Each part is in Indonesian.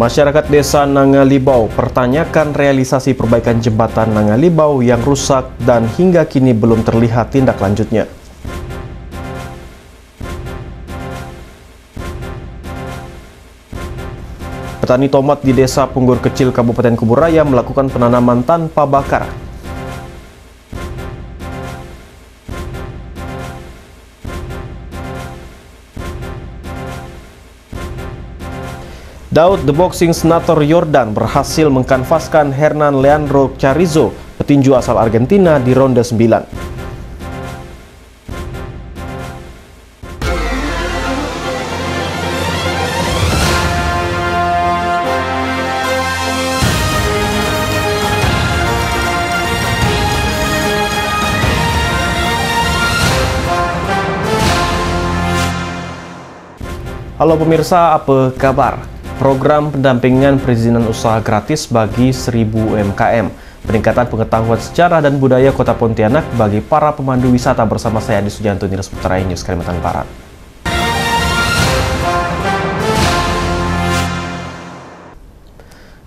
Masyarakat Desa Nangalibau pertanyakan realisasi perbaikan jembatan Nangalibau yang rusak dan hingga kini belum terlihat tindak lanjutnya. Petani tomat di Desa Punggur Kecil Kabupaten Kuburaya melakukan penanaman tanpa bakar. Daud The Boxing Senator Yordan berhasil mengkanvaskan Hernan Leandro Charizo, petinju asal Argentina di ronde 9. Halo pemirsa, apa kabar? Program pendampingan perizinan usaha gratis bagi 1000 UMKM, peningkatan pengetahuan sejarah dan budaya Kota Pontianak bagi para pemandu wisata bersama saya Adi Sujanto di Putra News Kalimantan Barat.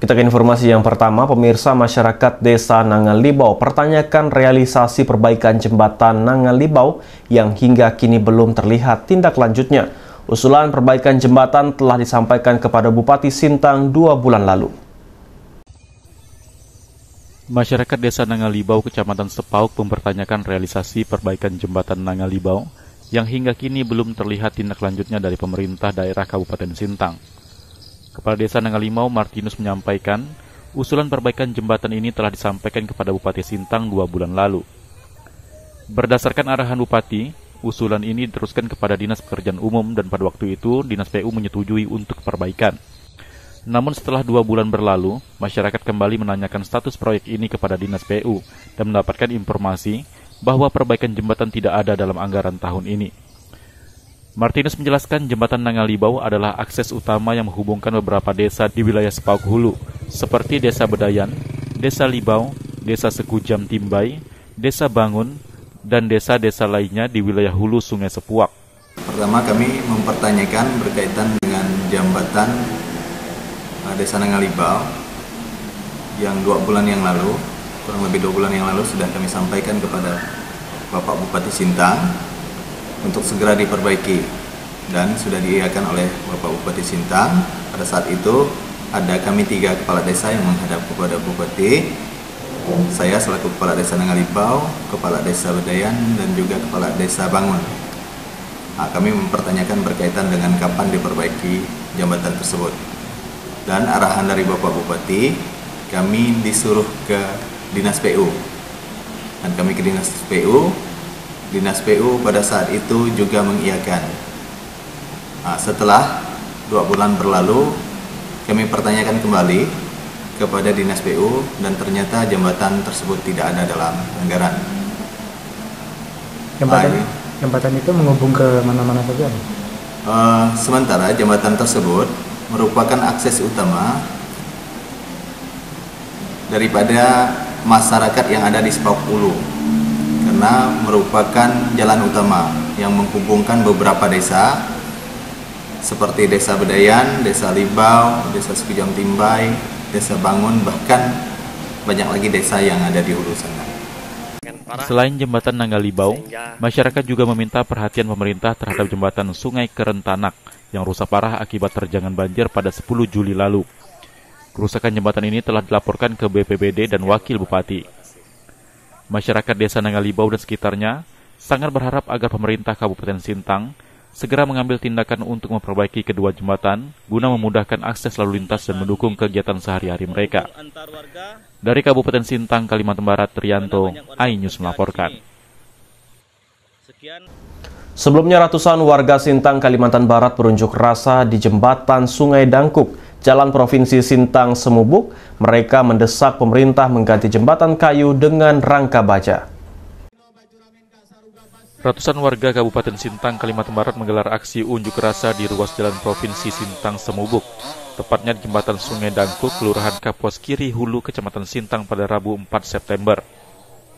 Kita ke informasi yang pertama, pemirsa. Masyarakat Desa Nangalibau pertanyakan realisasi perbaikan jembatan Nangalibau yang hingga kini belum terlihat tindak lanjutnya. Usulan perbaikan jembatan telah disampaikan kepada Bupati Sintang 2 bulan lalu. Masyarakat Desa Nangalibau, Kecamatan Sepauk mempertanyakan realisasi perbaikan jembatan Nangalibau yang hingga kini belum terlihat tindak lanjutnya dari pemerintah daerah Kabupaten Sintang. Kepala Desa Nangalibau Martinus menyampaikan, usulan perbaikan jembatan ini telah disampaikan kepada Bupati Sintang 2 bulan lalu. Berdasarkan arahan Bupati, usulan ini diteruskan kepada Dinas Pekerjaan Umum dan pada waktu itu Dinas PU menyetujui untuk perbaikan. Namun setelah 2 bulan berlalu, masyarakat kembali menanyakan status proyek ini kepada Dinas PU dan mendapatkan informasi bahwa perbaikan jembatan tidak ada dalam anggaran tahun ini. Martinus menjelaskan jembatan Nangalibau adalah akses utama yang menghubungkan beberapa desa di wilayah Sepauk Hulu, seperti Desa Bedayan, Desa Libau, Desa Sekujam Timbai, Desa Bangun, dan desa-desa lainnya di wilayah hulu Sungai Sepuak. Pertama, kami mempertanyakan berkaitan dengan jembatan Desa Nangalibau yang 2 bulan yang lalu, kurang lebih 2 bulan yang lalu sudah kami sampaikan kepada Bapak Bupati Sintang untuk segera diperbaiki dan sudah diiakan oleh Bapak Bupati Sintang. Pada saat itu ada kami 3 kepala desa yang menghadap kepada Bupati. Saya selaku Kepala Desa Nangalibau, Kepala Desa Bedayan, dan juga Kepala Desa Bangun. Kami mempertanyakan berkaitan dengan kapan diperbaiki jembatan tersebut. Dan arahan dari Bapak Bupati, kami disuruh ke Dinas PU. Dan kami ke Dinas PU. Dinas PU pada saat itu juga mengiyakan. Setelah 2 bulan berlalu, kami pertanyakan kembali kepada Dinas PU dan ternyata jembatan tersebut tidak ada dalam anggaran. Jembatan itu menghubung ke mana-mana saja? Sementara jembatan tersebut merupakan akses utama daripada masyarakat yang ada di Sepauk Hulu, karena merupakan jalan utama yang menghubungkan beberapa desa seperti Desa Bedayan, Desa Libau, Desa Sekujam Timbai, Desa Bangun, bahkan banyak lagi desa yang ada di hulu sana. Selain jembatan Nangalibau, masyarakat juga meminta perhatian pemerintah terhadap jembatan Sungai Kerentanak yang rusak parah akibat terjangan banjir pada 10 Juli lalu. Kerusakan jembatan ini telah dilaporkan ke BPBD dan Wakil Bupati. Masyarakat Desa Nangalibau dan sekitarnya sangat berharap agar pemerintah Kabupaten Sintang segera mengambil tindakan untuk memperbaiki kedua jembatan guna memudahkan akses lalu lintas dan mendukung kegiatan sehari-hari mereka. Dari Kabupaten Sintang, Kalimantan Barat, Trianto, iNews melaporkan. Sebelumnya ratusan warga Sintang, Kalimantan Barat berunjuk rasa di jembatan Sungai Dangkuk, Jalan Provinsi Sintang Semubuk. Mereka mendesak pemerintah mengganti jembatan kayu dengan rangka baja. Ratusan warga Kabupaten Sintang, Kalimantan Barat menggelar aksi unjuk rasa di ruas Jalan Provinsi Sintang Semubuk, tepatnya di jembatan Sungai Dangkuk, Kelurahan Kapuas Kiri Hulu, Kecamatan Sintang pada Rabu 4 September.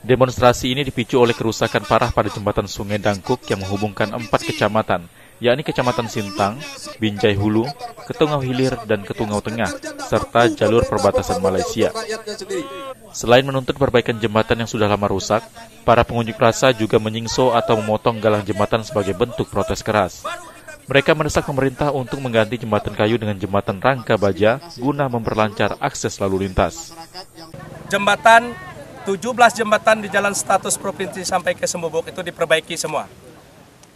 Demonstrasi ini dipicu oleh kerusakan parah pada jembatan Sungai Dangkuk yang menghubungkan 4 kecamatan, yakni Kecamatan Sintang, Binjai Hulu, Ketungau Hilir, dan Ketungau Tengah, serta jalur perbatasan Malaysia. Selain menuntut perbaikan jembatan yang sudah lama rusak, para pengunjuk rasa juga menyingso atau memotong galang jembatan sebagai bentuk protes keras. Mereka mendesak pemerintah untuk mengganti jembatan kayu dengan jembatan rangka baja guna memperlancar akses lalu lintas. Jembatan, 17 jembatan di jalan status provinsi sampai ke Sembubuk itu diperbaiki semua.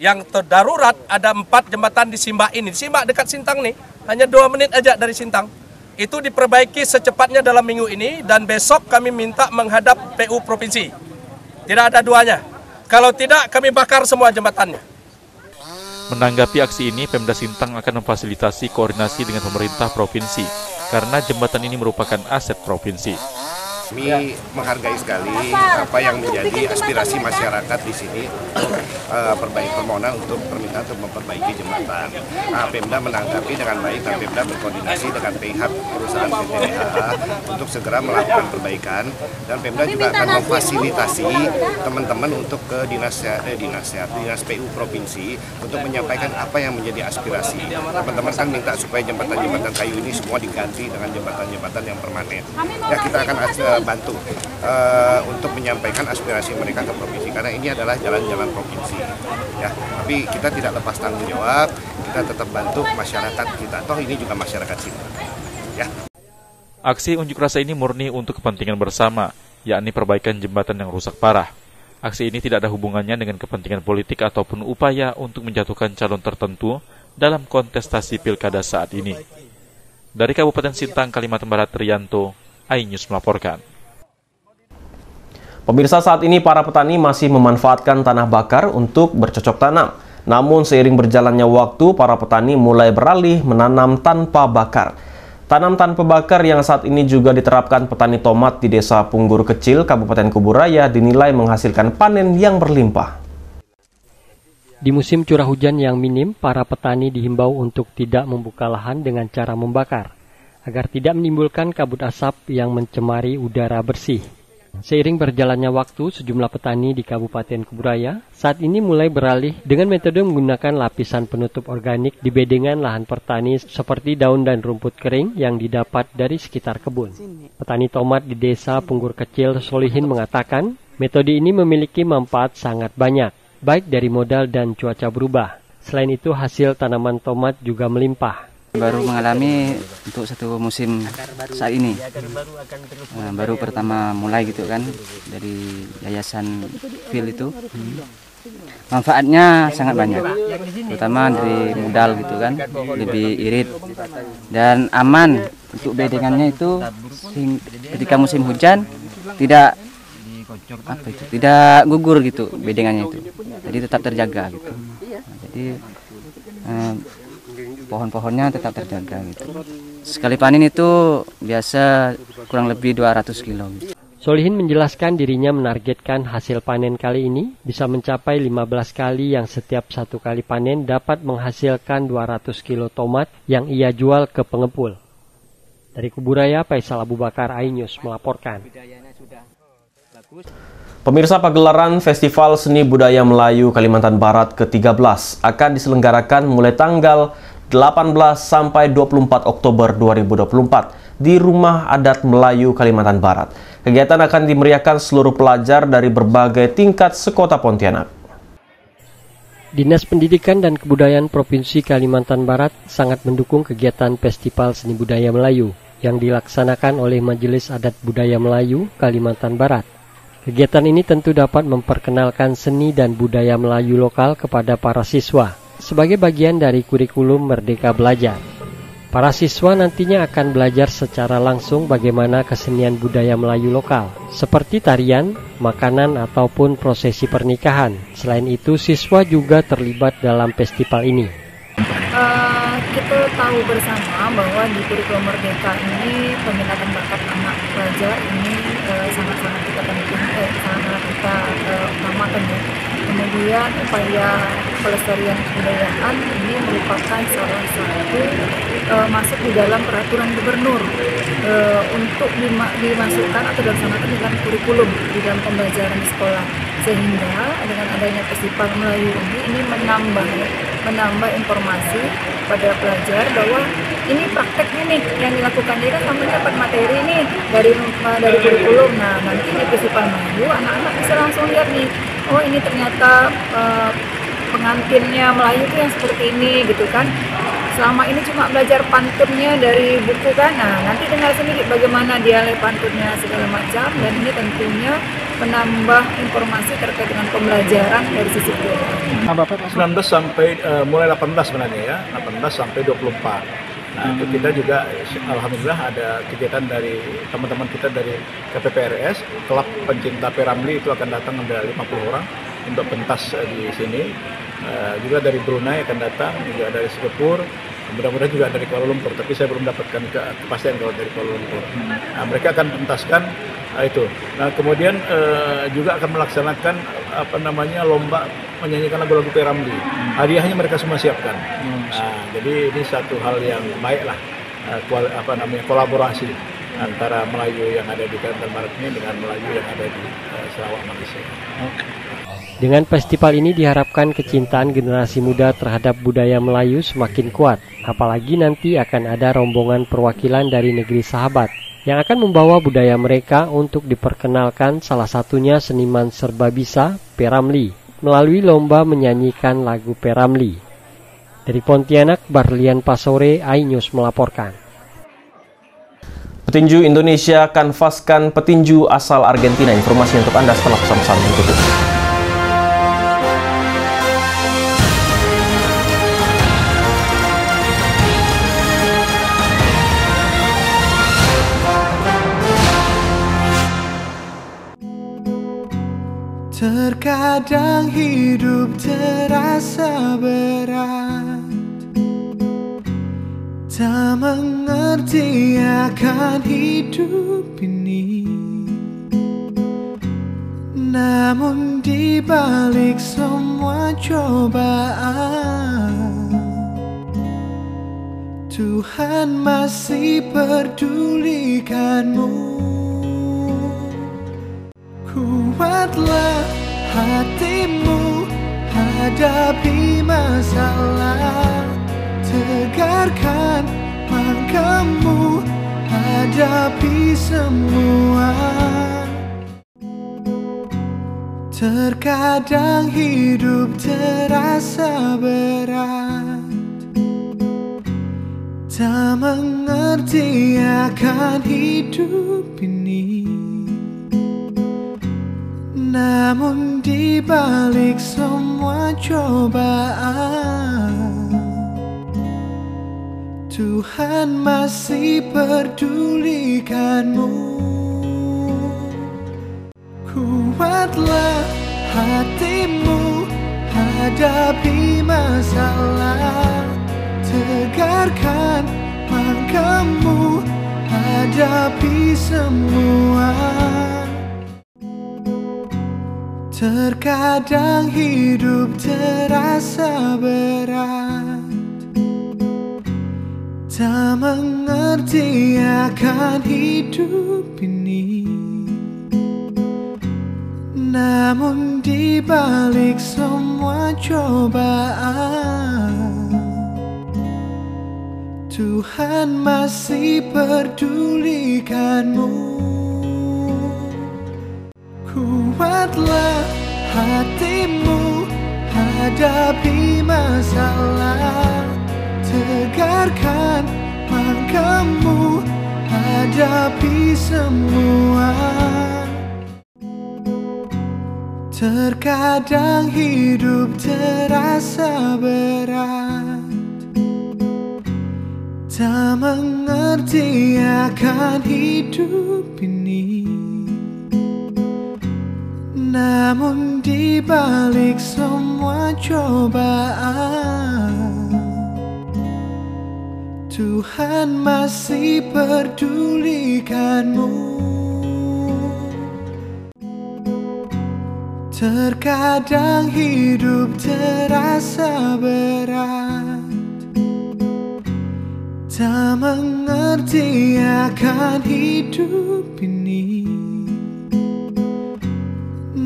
Yang terdarurat ada 4 jembatan di Simbak ini. Di Simbak dekat Sintang nih, hanya 2 menit aja dari Sintang. Itu diperbaiki secepatnya dalam minggu ini dan besok kami minta menghadap PU Provinsi. Tidak ada duanya. Kalau tidak kami bakar semua jembatannya. Menanggapi aksi ini, Pemda Sintang akan memfasilitasi koordinasi dengan pemerintah provinsi karena jembatan ini merupakan aset provinsi. Kami menghargai sekali apa yang menjadi aspirasi masyarakat di sini untuk permohonan untuk permintaan untuk memperbaiki jembatan. Pemda menanggapi dengan baik dan Pemda berkoordinasi dengan pihak perusahaan PT DHA untuk segera melakukan perbaikan, dan Pemda juga akan memfasilitasi teman-teman untuk ke dinas PU provinsi untuk menyampaikan apa yang menjadi aspirasi. Teman-teman kan minta supaya jembatan-jembatan kayu ini semua diganti dengan jembatan-jembatan yang permanen. Ya, kita akan bantu untuk menyampaikan aspirasi mereka ke provinsi karena ini adalah jalan-jalan provinsi. Ya, tapi kita tidak lepas tanggung jawab, kita tetap bantu masyarakat kita. Toh ini juga masyarakat sini. Ya. Aksi unjuk rasa ini murni untuk kepentingan bersama, yakni perbaikan jembatan yang rusak parah. Aksi ini tidak ada hubungannya dengan kepentingan politik ataupun upaya untuk menjatuhkan calon tertentu dalam kontestasi pilkada saat ini. Dari Kabupaten Sintang, Kalimantan Barat, Trianto, iNews melaporkan. Pemirsa, saat ini para petani masih memanfaatkan tanah bakar untuk bercocok tanam. Namun seiring berjalannya waktu, para petani mulai beralih menanam tanpa bakar. Tanam tanpa bakar yang saat ini juga diterapkan petani tomat di Desa Punggur Kecil, Kabupaten Kuburaya dinilai menghasilkan panen yang berlimpah. Di musim curah hujan yang minim, para petani dihimbau untuk tidak membuka lahan dengan cara membakar, agar tidak menimbulkan kabut asap yang mencemari udara bersih. Seiring berjalannya waktu, sejumlah petani di Kabupaten Kuburaya saat ini mulai beralih dengan metode menggunakan lapisan penutup organik di bedengan lahan pertani seperti daun dan rumput kering yang didapat dari sekitar kebun. Petani tomat di Desa Punggur Kecil, Solihin mengatakan, metode ini memiliki manfaat sangat banyak, baik dari modal dan cuaca berubah. Selain itu, hasil tanaman tomat juga melimpah. Baru mengalami untuk satu musim saat ini, baru pertama mulai gitu kan dari yayasan Phil itu. Manfaatnya sangat banyak, terutama dari modal gitu kan, lebih irit dan aman untuk bedengannya itu. Ketika musim hujan tidak gugur gitu bedengannya itu, jadi tetap terjaga gitu. Jadi pohon-pohonnya tetap terjaga gitu. Sekali panen itu biasa kurang lebih 200 kilo. Solihin menjelaskan dirinya menargetkan hasil panen kali ini bisa mencapai 15 kali yang setiap satu kali panen dapat menghasilkan 200 kilo tomat yang ia jual ke pengepul. Dari Kuburaya, Faisal Abu Bakar, iNews melaporkan. Pemirsa, pagelaran Festival Seni Budaya Melayu Kalimantan Barat ke-13 akan diselenggarakan mulai tanggal 18 sampai 24 Oktober 2024 di Rumah Adat Melayu Kalimantan Barat. Kegiatan akan dimeriahkan seluruh pelajar dari berbagai tingkat sekota Pontianak. Dinas Pendidikan dan Kebudayaan Provinsi Kalimantan Barat sangat mendukung kegiatan Festival Seni Budaya Melayu yang dilaksanakan oleh Majelis Adat Budaya Melayu Kalimantan Barat. Kegiatan ini tentu dapat memperkenalkan seni dan budaya Melayu lokal kepada para siswa sebagai bagian dari kurikulum Merdeka Belajar. Para siswa nantinya akan belajar secara langsung bagaimana kesenian budaya Melayu lokal, seperti tarian, makanan, ataupun prosesi pernikahan. Selain itu, siswa juga terlibat dalam festival ini. Kita tahu bersama bahwa di kurikulum Merdeka ini peminatan bakat anak pelajar ini sangat-sangat kita penting, sangat-sangat kita utamakan ya. Kemudian upaya pelestarian kebudayaan ini merupakan salah satu masuk di dalam peraturan gubernur untuk dimasukkan atau dilaksanakan di dalam kurikulum di dalam pembelajaran di sekolah, sehingga dengan adanya Festival Melayu ini menambah menambah informasi pada pelajar bahwa ini prakteknya nih yang dilakukan. Jadi kan kamu dapat materi nih dari kurikulum. Nah, nanti di Festival Melayu anak-anak bisa langsung lihat nih, oh ini ternyata pengantinnya Melayu itu yang seperti ini gitu kan. Selama ini cuma belajar pantunnya dari buku kan. Nah, nanti dengar sendiri bagaimana dialek pantunnya segala macam, dan ini tentunya menambah informasi terkait dengan pembelajaran dari sisi pelajaran. 19 sampai mulai 18 sebenarnya ya, 18 sampai 24. Nah, itu kita juga alhamdulillah ada kegiatan dari teman-teman kita dari KPPRS, klub pencinta Peramli itu akan datang ada 50 orang untuk pentas di sini. Juga dari Brunei akan datang, juga dari Singapura, mudah-mudahan juga dari Kuala Lumpur, tapi saya belum dapatkan kepastian kalau dari Kuala Lumpur. Nah, mereka akan pentaskan itu. Nah, kemudian juga akan melaksanakan lomba menyanyikan lagu-lagu Peramli. Hadiahnya mereka semua siapkan. Nah, jadi ini satu hal yang baik lah, kolaborasi antara Melayu yang ada di Kalimantan Barat ini dengan Melayu yang ada di Sarawak, Malaysia. Dengan festival ini diharapkan kecintaan generasi muda terhadap budaya Melayu semakin kuat. Apalagi nanti akan ada rombongan perwakilan dari negeri sahabat yang akan membawa budaya mereka untuk diperkenalkan, salah satunya seniman serbabisa Peramli melalui lomba menyanyikan lagu Peramli. Dari Pontianak, Barlian Pasore, iNews melaporkan. Petinju Indonesia kanvaskan petinju asal Argentina. Informasi untuk Anda setelah pesan-pesan berikut itu. Terkadang hidup terasa berat, tak mengerti akan hidup ini. Namun di balik semua cobaan, Tuhan masih pedulikanmu. Kuatlah hatimu hadapi masalah, tegarkan langkahmu hadapi semua. Terkadang hidup terasa berat, tak mengerti akan hidup ini. Namun di balik semua cobaan, Tuhan masih pedulikanmu. Kuatlah hatimu hadapi masalah, tegarkan langkahmu hadapi semua. Terkadang hidup terasa berat, tak mengerti akan hidup ini. Namun di balik semua cobaan, Tuhan masih pedulikanmu. Kuatlah hatimu hadapi masalah, tegarkan langkahmu hadapi semua. Terkadang hidup terasa berat, tak mengerti akan hidup ini. Namun di balik semua cobaan, Tuhan masih pedulikanmu. Terkadang hidup terasa berat, tak mengerti akan hidup ini.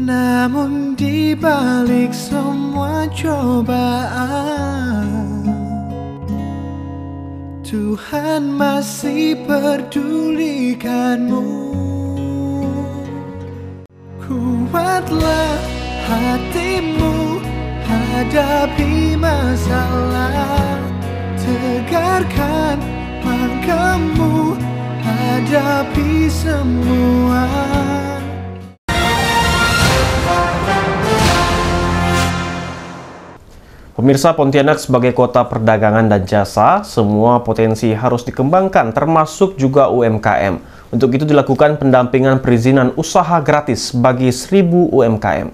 Namun di balik semua cobaan, Tuhan masih pedulikanmu. Kuatlah hatimu hadapi masalah, tegarkan langkahmu hadapi semua. Pemirsa, Pontianak sebagai kota perdagangan dan jasa, semua potensi harus dikembangkan, termasuk juga UMKM. Untuk itu dilakukan pendampingan perizinan usaha gratis bagi 1.000 UMKM.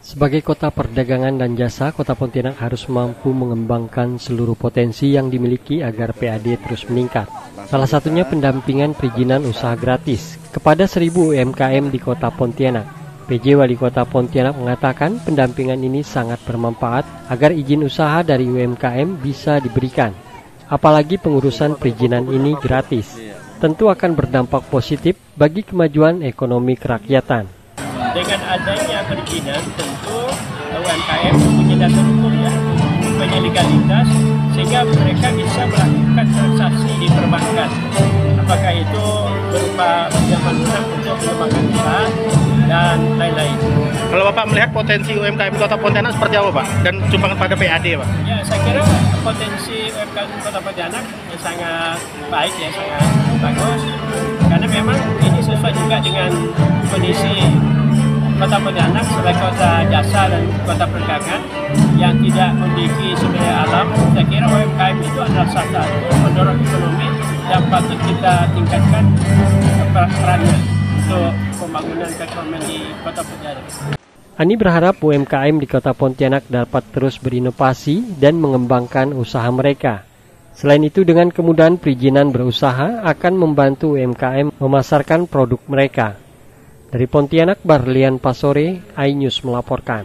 Sebagai kota perdagangan dan jasa, Kota Pontianak harus mampu mengembangkan seluruh potensi yang dimiliki agar PAD terus meningkat. Salah satunya pendampingan perizinan usaha gratis kepada 1.000 UMKM di Kota Pontianak. PJ Wali Kota Pontianak mengatakan pendampingan ini sangat bermanfaat agar izin usaha dari UMKM bisa diberikan. Apalagi pengurusan perizinan ini gratis. Tentu akan berdampak positif bagi kemajuan ekonomi kerakyatan. Dengan adanya perizinan, tentu UMKM punya dasar hukum ya, punya legalitas, sehingga mereka bisa melakukan transaksi di perbankan. Apakah itu berupa pinjaman lunak untuk pengembangan usaha dan lain-lain. Kalau Bapak melihat potensi UMKM Kota Pontianak seperti apa, Pak? Dan sumbangan pada PAD, Pak? Ya, saya kira potensi UMKM Kota Pontianak sangat baik ya, sangat bagus. Karena memang ini sesuai juga dengan kondisi Kota Pontianak sebagai kota jasa dan kota perdagangan yang tidak memiliki sumber daya alam. Saya kira UMKM itu adalah salah satu pendorong ekonomi yang patut kita tingkatkan perannya untuk pembangunan perekonomian di Kota Pontianak. Ani berharap UMKM di Kota Pontianak dapat terus berinovasi dan mengembangkan usaha mereka. Selain itu, dengan kemudahan perizinan berusaha akan membantu UMKM memasarkan produk mereka. Dari Pontianak, Barlian Pasore, iNews melaporkan.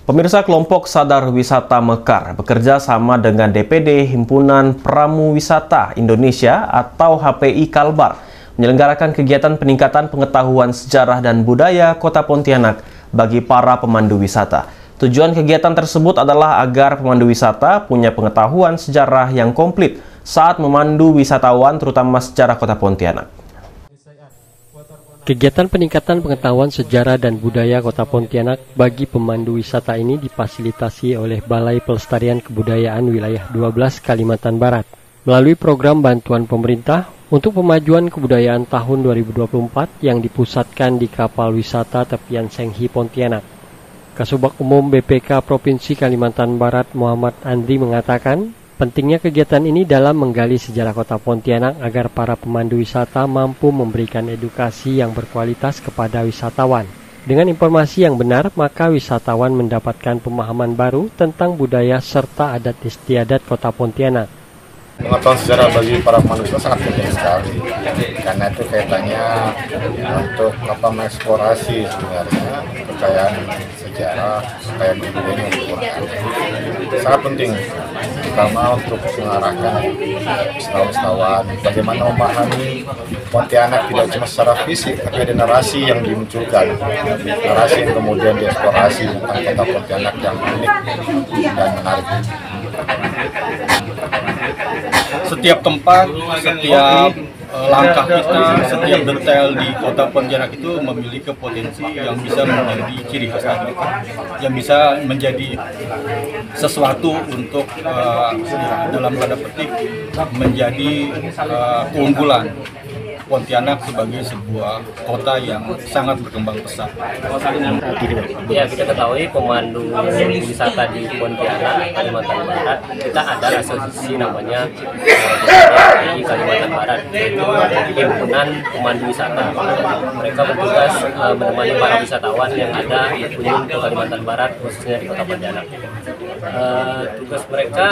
Pemirsa, kelompok Sadar Wisata Mekar bekerja sama dengan DPD Himpunan Pramu Wisata Indonesia atau HPI Kalbar menyelenggarakan kegiatan peningkatan pengetahuan sejarah dan budaya Kota Pontianak bagi para pemandu wisata. Tujuan kegiatan tersebut adalah agar pemandu wisata punya pengetahuan sejarah yang komplit saat memandu wisatawan, terutama sejarah Kota Pontianak. Kegiatan peningkatan pengetahuan sejarah dan budaya Kota Pontianak bagi pemandu wisata ini difasilitasi oleh Balai Pelestarian Kebudayaan Wilayah 12 Kalimantan Barat melalui program bantuan pemerintah untuk pemajuan kebudayaan tahun 2024 yang dipusatkan di kapal wisata tepian Senghi Pontianak. Kasubag Umum BPK Provinsi Kalimantan Barat Muhammad Andri mengatakan, pentingnya kegiatan ini dalam menggali sejarah Kota Pontianak agar para pemandu wisata mampu memberikan edukasi yang berkualitas kepada wisatawan. Dengan informasi yang benar, maka wisatawan mendapatkan pemahaman baru tentang budaya serta adat istiadat Kota Pontianak. Pengetahuan sejarah bagi para pemandu wisata sangat penting sekali, karena itu kaitannya untuk mengeksplorasi sebenarnya kekayaan sejarah, kekayaan budaya yang berkurang. Sangat penting, terutama untuk mengarahkan wisatawan bagaimana memahami Pontianak tidak cuma secara fisik, tapi ada narasi yang dimunculkan, narasi yang kemudian dieksplorasi tentang Kota Pontianak yang unik dan menarik. Setiap tempat, setiap langkah kita, setiap detail di Kota Pontianak itu memiliki potensi yang bisa menjadi ciri khas kita, yang bisa menjadi sesuatu untuk dalam tanda petik menjadi keunggulan Pontianak sebagai sebuah kota yang sangat berkembang pesat. Ya, kita ketahui pemandu wisata di Pontianak, Kalimantan Barat, kita ada asosiasi namanya di Kalimantan Barat, yaitu Himpunan Pemandu Wisata. Mereka bertugas menemani para wisatawan yang ada berkunjung ke Kalimantan Barat, khususnya di Kota Pontianak. Tugas mereka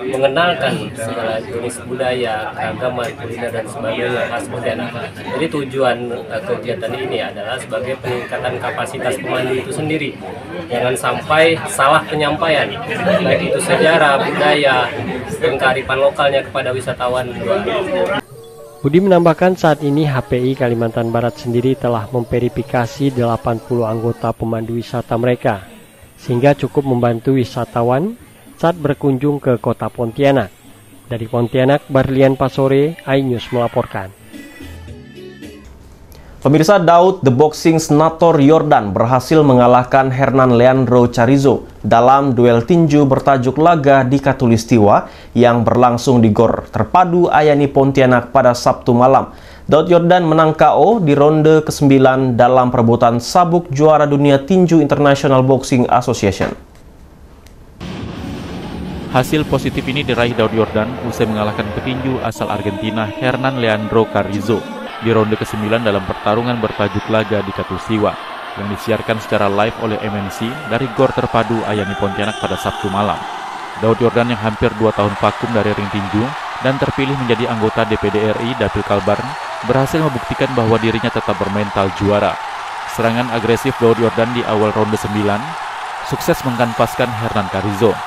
mengenalkan segala jenis budaya, keagamaan, kuliner dan sebagainya khas Pontianak. Jadi tujuan kegiatan ini adalah sebagai peningkatan kapasitas pemandu itu sendiri. Jangan sampai salah penyampaian, baik itu sejarah, budaya, dan kearifan lokalnya kepada wisatawan. Budi menambahkan saat ini HPI Kalimantan Barat sendiri telah memverifikasi 80 anggota pemandu wisata mereka, sehingga cukup membantu wisatawan saat berkunjung ke kota Pontianak. Dari Pontianak, Barlian Pasore, iNews melaporkan. Pemirsa, Daud The Boxing Senator Yordan berhasil mengalahkan Hernan Leandro Carrizo dalam duel tinju bertajuk laga di Katulistiwa yang berlangsung di Gor Terpadu Ayani Pontianak pada Sabtu malam. Daud Yordan menang KO di ronde ke-9 dalam perebutan sabuk juara dunia tinju International Boxing Association. Hasil positif ini diraih Daud Yordan usai mengalahkan petinju asal Argentina Hernan Leandro Carrizo di ronde ke-9 dalam pertarungan bertajuk laga di Katulistiwa yang disiarkan secara live oleh MNC dari Gor Terpadu Ayani Pontianak pada Sabtu malam. Daud Yordan yang hampir 2 tahun vakum dari ring tinju dan terpilih menjadi anggota DPD RI Dapil Kalbar berhasil membuktikan bahwa dirinya tetap bermental juara. Serangan agresif Daud Yordan di awal ronde 9 sukses mengkanvaskan Hernan Carrizo.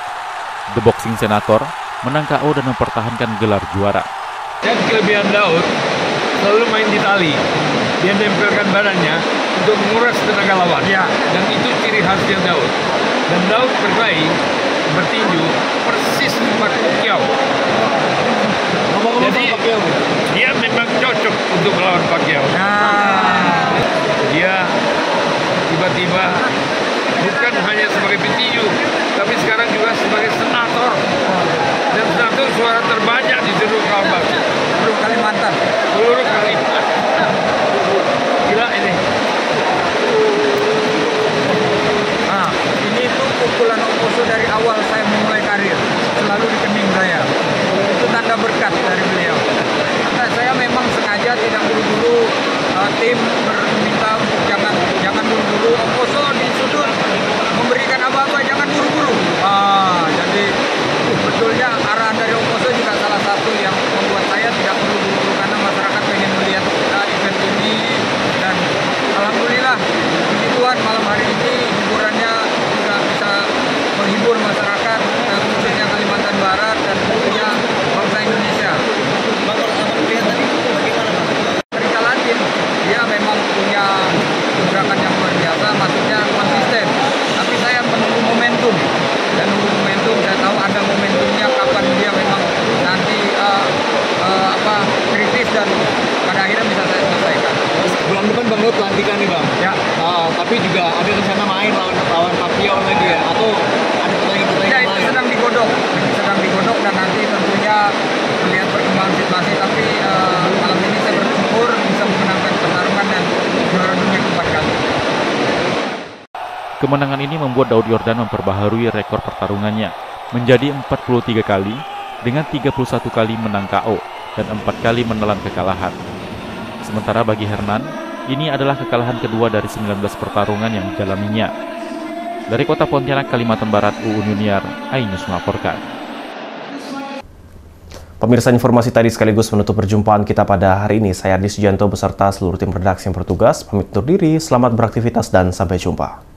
The Boxing Senator menang KO dan mempertahankan gelar juara. Dan kelebihan Daud selalu main di tali. Dia nempelkan badannya untuk menguras tenaga lawan. Ya. Dan itu ciri khasnya Daud. Dan Daud berkelahi, bertinju persis seperti Pacquiao. Jadi dia memang cocok untuk melawan Pacquiao. Dia tiba-tiba bukan hanya sebagai petinju, tapi sekarang juga sebagai senator. Dan senator suara terbanyak di seluruh Kalbar. Seluruh Kalimantan. Seluruh Kalimantan. Gila ini. Nah, ini tuh pukulan Oposo dari awal saya memulai karir. Selalu di kening saya. Itu tanda berkat dari beliau. Nah, saya memang sengaja tidak buru-buru, tim meminta untuk jangan buru-buru. Oposo di sudut memberikan apa-apa, jangan buru-buru. Jadi betulnya arahan dari Oposo juga salah satu yang membuat saya tidak perlu buru-buru karena masyarakat pengen melihat event ini. Dan alhamdulillah puji Tuhan malam hari ini hiburannya juga bisa menghibur masyarakat khususnya Kalimantan Barat dan tentunya bangsa Indonesia. Rika Latin dia memang punya gerakan yang luar biasa, maksudnya konsisten. Tapi saya menunggu momentum dan nunggu momentum. Saya tahu ada momentumnya kapan dia memang nanti kritis dan pada akhirnya bisa saya selesaikan. Bulan depan Bang Daud pelantikan nih Bang. Ya. Tapi juga ada rencana main lawan Pacquiao lagi ya? Atau ada pertandingan lain? Sedang digodok dan nanti tentunya melihat perkembangan situasi. Tapi malam ini saya bersyukur bisa memenangkan pertarungan dan juara dunia keempat kali. Kemenangan ini membuat Daud Yordan memperbaharui rekor pertarungannya menjadi 43 kali dengan 31 kali menang KO dan 4 kali menelan kekalahan. Sementara bagi Hernan, ini adalah kekalahan kedua dari 19 pertarungan yang dijalaninya. Dari kota Pontianak, Kalimantan Barat, Uun Yuniar, iNews melaporkan. Pemirsa, informasi tadi sekaligus menutup perjumpaan kita pada hari ini. Saya Ardi Sujanto beserta seluruh tim redaksi yang bertugas pamit undur diri. Selamat beraktivitas dan sampai jumpa.